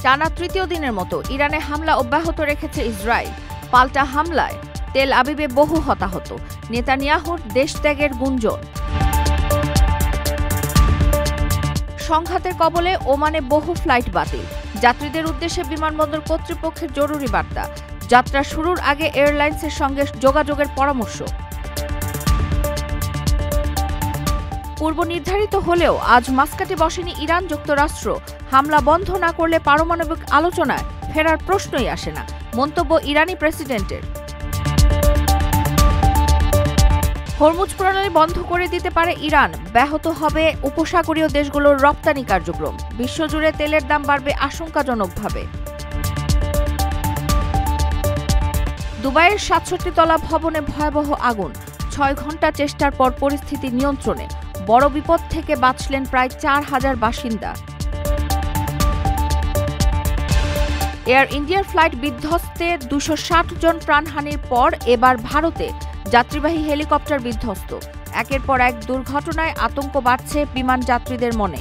টানা তৃতীয় দিনের মতো ইরানে হামলা অব্যাহত রেখেছে ইসরায়েল। পাল্টা হামলায় তেল আবিবে বহু হতাহত, নেতানিয়াহুর দেশত্যাগের গুঞ্জন। সংঘাতের কবলে ওমানে বহু ফ্লাইট বাতিল, যাত্রীদের উদ্দেশ্যে বিমানবন্দর কর্তৃপক্ষের জরুরি বার্তা। যাত্রা শুরুর আগে এয়ারলাইন্সের সঙ্গে যোগাযোগের পরামর্শ। পূর্ব নির্ধারিত হলেও আজ মাস্কাটে বসেনি ইরান যুক্তরাষ্ট্র। হামলা বন্ধ না করলে পারমাণবিক আলোচনায় ফেরার প্রশ্নই আসে না, মন্তব্য ইরানি প্রেসিডেন্টের। হরমুজ প্রণালী বন্ধ করে দিতে পারে ইরান, ব্যাহত হবে উপসাগরীয় দেশগুলোর রপ্তানি কার্যক্রম। বিশ্বজুড়ে তেলের দাম বাড়বে আশঙ্কাজনকভাবে। দুবাইয়ের ৬৭ তলা ভবনে ভয়াবহ আগুন, ৬ ঘণ্টা চেষ্টার পর পরিস্থিতি নিয়ন্ত্রণে। বড় বিপদ থেকে বাঁচলেন প্রায় ৪,০০০ বাসিন্দা। এয়ার ইন্ডিয়ার ফ্লাইট বিধ্বস্তে ২৬০ জন প্রাণহানির পর এবার ভারতে যাত্রীবাহী হেলিকপ্টার বিধ্বস্ত। একের পর এক দুর্ঘটনায় আতঙ্ক বাড়ছে বিমান যাত্রীদের মনে।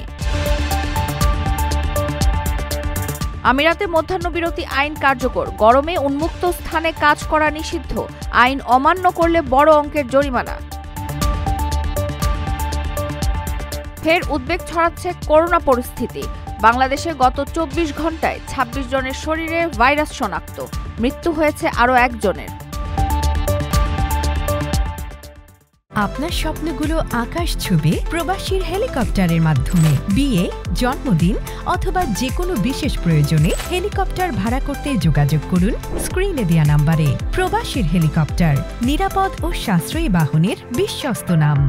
আমিরাতে মধ্যাহ্নবিরতি আইন কার্যকর, গরমে উন্মুক্ত স্থানে কাজ করা নিষিদ্ধ। আইন অমান্য করলে বড় অঙ্কের জরিমানা। ফের উদ্বেগ ছড়াচ্ছে করোনা পরিস্থিতি। বাংলাদেশে গত ২৪ ঘণ্টায় ২৬ জনের শরীরে ভাইরাস শনাক্ত, মৃত্যু হয়েছে আরও একজনের। আপনার স্বপ্নগুলো আকাশ ছুবে প্রবাসীর হেলিকপ্টারের মাধ্যমে। বিয়ে, জন্মদিন অথবা যে কোনো বিশেষ প্রয়োজনে হেলিকপ্টার ভাড়া করতে যোগাযোগ করুন স্ক্রিনে দেয়া নাম্বারে। প্রবাসীর হেলিকপ্টার, নিরাপদ ও সাশ্রয়ী বাহনের বিশ্বস্ত নাম।